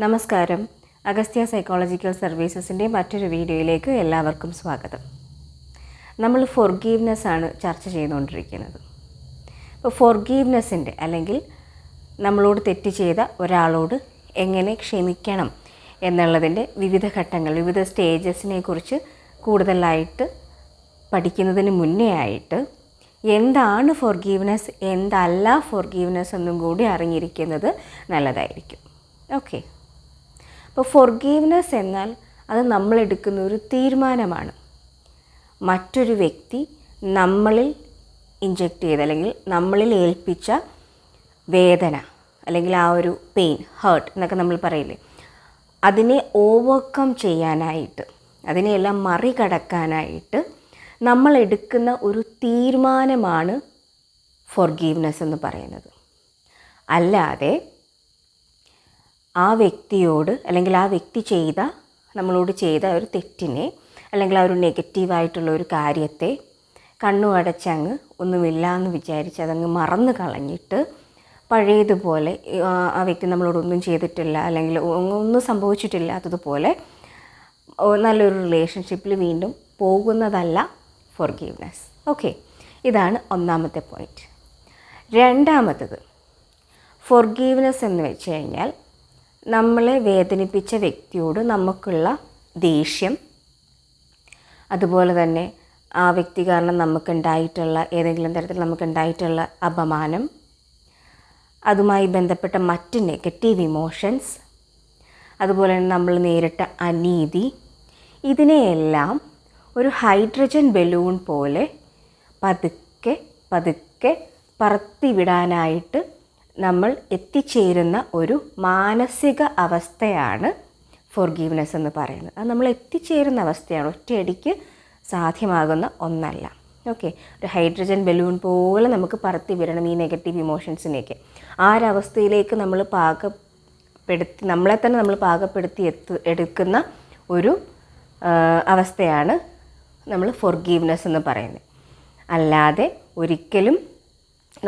നമസ്കാരം. അഗസ്ത്യ സൈക്കോളജിക്കൽ സർവീസസിൻ്റെ മറ്റൊരു വീഡിയോയിലേക്ക് എല്ലാവർക്കും സ്വാഗതം. നമ്മൾ ഫോർഗീവ്നെസ് ആണ് ചർച്ച ചെയ്തുകൊണ്ടിരിക്കുന്നത്. ഇപ്പോൾ ഫോർഗീവ്നെസ്സിൻ്റെ അല്ലെങ്കിൽ നമ്മളോട് തെറ്റ് ചെയ്ത ഒരാളോട് എങ്ങനെ ക്ഷമിക്കണം എന്നുള്ളതിൻ്റെ വിവിധ ഘട്ടങ്ങൾ, വിവിധ സ്റ്റേജസിനെ കുറിച്ച് കൂടുതലായിട്ട് പഠിക്കുന്നതിന് മുന്നേ ആയിട്ട് എന്താണ് ഫോർഗീവ്നെസ്, എന്തല്ല ഫോർഗീവ്നെസ് എന്നും കൂടി അറിഞ്ഞിരിക്കുന്നത് നല്ലതായിരിക്കും. ഓക്കെ, അപ്പോൾ ഫോർഗീവ്നെസ് എന്നാൽ അത് നമ്മളെടുക്കുന്ന ഒരു തീരുമാനമാണ്. മറ്റൊരു വ്യക്തി നമ്മളിൽ ഇൻജെക്റ്റ് ചെയ്ത് അല്ലെങ്കിൽ നമ്മളിൽ ഏൽപ്പിച്ച വേദന അല്ലെങ്കിൽ ആ ഒരു പെയിൻ, ഹേർട്ട് എന്നൊക്കെ നമ്മൾ പറയില്ലേ, അതിനെ ഓവർകം ചെയ്യാനായിട്ട്, അതിനെയെല്ലാം മറികടക്കാനായിട്ട് നമ്മൾ എടുക്കുന്ന ഒരു തീരുമാനമാണ് ഫോർഗീവ്നെസ് എന്ന് പറയുന്നത്. അല്ലാതെ ആ വ്യക്തിയോട് അല്ലെങ്കിൽ ആ വ്യക്തി നമ്മളോട് ചെയ്ത ഒരു തെറ്റിനെ അല്ലെങ്കിൽ ആ ഒരു നെഗറ്റീവായിട്ടുള്ള ഒരു കാര്യത്തെ കണ്ണു അടച്ചങ്ങ് ഒന്നുമില്ല എന്ന് വിചാരിച്ച് അതങ്ങ് മറന്നു കളഞ്ഞിട്ട് പഴയതുപോലെ ആ വ്യക്തി നമ്മളോടൊന്നും ചെയ്തിട്ടില്ല അല്ലെങ്കിൽ ഒന്നും സംഭവിച്ചിട്ടില്ലാത്തതുപോലെ നല്ലൊരു റിലേഷൻഷിപ്പിൽ വീണ്ടും പോകുന്നതല്ല ഫോർഗീവ്നെസ്. ഓക്കെ, ഇതാണ് ഒന്നാമത്തെ പോയിൻറ്റ്. രണ്ടാമത്തത്, ഫോർഗീവ്നെസ് എന്ന് വെച്ച് കഴിഞ്ഞാൽ നമ്മളെ വേദനിപ്പിച്ച വ്യക്തിയോട് നമുക്കുള്ള ദേഷ്യം, അതുപോലെ തന്നെ ആ വ്യക്തി കാരണം നമുക്കുണ്ടായിട്ടുള്ള ഏതെങ്കിലും തരത്തിൽ നമുക്കുണ്ടായിട്ടുള്ള അപമാനം, അതുമായി ബന്ധപ്പെട്ട മറ്റ് നെഗറ്റീവ് ഇമോഷൻസ്, അതുപോലെ തന്നെ നമ്മൾ നേരിട്ട അനീതി, ഇതിനെയെല്ലാം ഒരു ഹൈഡ്രജൻ ബലൂൺ പോലെ പതുക്കെ പതുക്കെ പറത്തിവിടാനായിട്ട് നമ്മൾ എത്തിച്ചേരുന്ന ഒരു മാനസിക അവസ്ഥയാണ് ഫോർഗീവ്നെസ് എന്ന് പറയുന്നത്. അത് നമ്മൾ എത്തിച്ചേരുന്ന അവസ്ഥയാണ്, ഒറ്റയടിക്ക് സാധ്യമാകുന്ന ഒന്നല്ല. ഓക്കെ, ഒരു ഹൈഡ്രജൻ ബലൂൺ പോലെ നമുക്ക് പറത്തി വിടണം ഈ നെഗറ്റീവ് ഇമോഷൻസിനെയൊക്കെ. ആ ഒരവസ്ഥയിലേക്ക് നമ്മളെ തന്നെ നമ്മൾ പാകപ്പെടുത്തി എടുക്കുന്ന ഒരു അവസ്ഥയാണ് നമ്മൾ ഫോർഗീവ്നെസ് എന്ന് പറയുന്നത്. അല്ലാതെ ഒരിക്കലും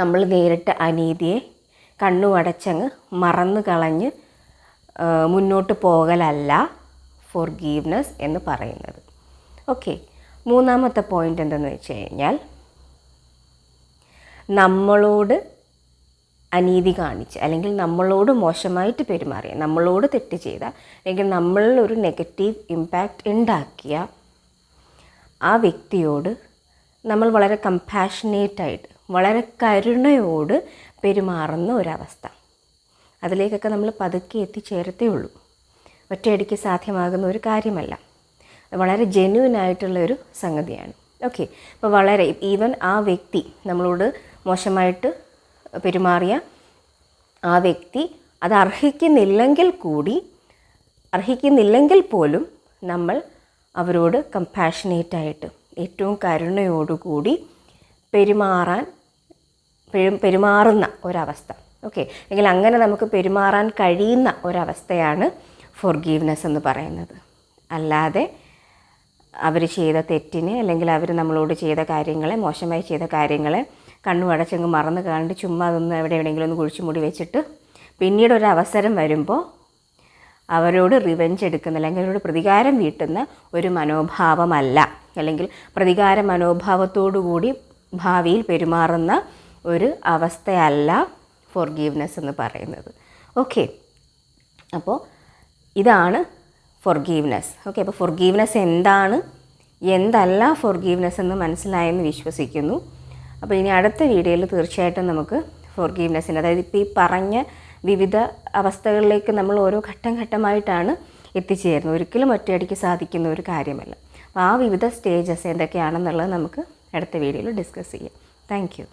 നമ്മൾ നേരിട്ട അനീതിയെ കണ്ണു അടച്ചങ്ങ് മറന്നു കളഞ്ഞ് മുന്നോട്ട് പോകലല്ല ഫോർഗീവ്നെസ് എന്ന് പറയുന്നത്. ഓക്കെ, മൂന്നാമത്തെ പോയിൻ്റ് എന്തെന്ന് വെച്ച് കഴിഞ്ഞാൽ, നമ്മളോട് അനീതി കാണിച്ച് അല്ലെങ്കിൽ നമ്മളോട് മോശമായിട്ട് പെരുമാറിയ, നമ്മളോട് തെറ്റ് ചെയ്ത അല്ലെങ്കിൽ നമ്മളിൽ ഒരു നെഗറ്റീവ് ഇമ്പാക്റ്റ് ഉണ്ടാക്കിയ ആ വ്യക്തിയോട് നമ്മൾ വളരെ കമ്പാഷനേറ്റായിട്ട്, വളരെ കരുണയോട് പെരുമാറുന്ന ഒരവസ്ഥ, അതിലേക്കൊക്കെ നമ്മൾ പതുക്കെ എത്തിച്ചേരത്തേ ഉള്ളൂ. ഒറ്റയടിക്ക് സാധ്യമാകുന്ന ഒരു കാര്യമല്ല, വളരെ ജെന്യുവനായിട്ടുള്ളൊരു സംഗതിയാണ്. ഓക്കെ, അപ്പോൾ വളരെ ഈവൻ ആ വ്യക്തി നമ്മളോട് മോശമായിട്ട് പെരുമാറിയ ആ വ്യക്തി അത് അർഹിക്കുന്നില്ലെങ്കിൽ പോലും നമ്മൾ അവരോട് കമ്പാഷനേറ്റായിട്ട് ഏറ്റവും കരുണയോടുകൂടി പെരുമാറുന്ന ഒരവസ്ഥ. ഓക്കെ, അല്ലെങ്കിൽ അങ്ങനെ നമുക്ക് പെരുമാറാൻ കഴിയുന്ന ഒരവസ്ഥയാണ് ഫോർഗീവ്നെസ് എന്ന് പറയുന്നത്. അല്ലാതെ അവർ ചെയ്ത തെറ്റിനെ അല്ലെങ്കിൽ അവർ നമ്മളോട് ചെയ്ത കാര്യങ്ങളെ, മോശമായി ചെയ്ത കാര്യങ്ങളെ കണ്ണു അടച്ചങ്ങ് മറന്ന് കണ്ട് ചുമ്മാ അതൊന്ന് എവിടെയെങ്കിലും ഒന്ന് കുഴിച്ചു മൂടി വെച്ചിട്ട് പിന്നീട് ഒരു അവസരം വരുമ്പോൾ അവരോട് റിവെഞ്ച് എടുക്കുന്ന അല്ലെങ്കിൽ അവരോട് പ്രതികാരം വീട്ടുന്ന ഒരു മനോഭാവമല്ല, അല്ലെങ്കിൽ പ്രതികാര മനോഭാവത്തോടുകൂടി ഭാവിയിൽ പെരുമാറുന്ന ഒരു അവസ്ഥയല്ല ഫോർഗീവ്നെസ് എന്ന് പറയുന്നത്. ഓക്കെ, അപ്പോൾ ഇതാണ് ഫോർഗീവ്നെസ്. ഓക്കെ, അപ്പോൾ ഫോർഗീവ്നെസ് എന്താണ്, എന്തല്ല ഫോർഗീവ്നെസ് എന്ന് മനസ്സിലായെന്ന് വിശ്വസിക്കുന്നു. അപ്പോൾ ഇനി അടുത്ത വീഡിയോയിൽ തീർച്ചയായിട്ടും നമുക്ക് ഫോർഗീവ്നെസ്സിൻ്റെ, അതായത് ഇപ്പോൾ ഈ പറഞ്ഞ വിവിധ അവസ്ഥകളിലേക്ക് നമ്മൾ ഓരോ ഘട്ടം ഘട്ടമായിട്ടാണ് എത്തിച്ചേരുന്നത്. ഒരിക്കലും ഒറ്റയടിക്ക് സാധിക്കുന്ന ഒരു കാര്യമല്ല. അപ്പോൾ ആ വിവിധ സ്റ്റേജസ് എന്തൊക്കെയാണെന്നുള്ളത് നമുക്ക് അടുത്ത വീഡിയോയിൽ ഡിസ്കസ് ചെയ്യാം. Thank you.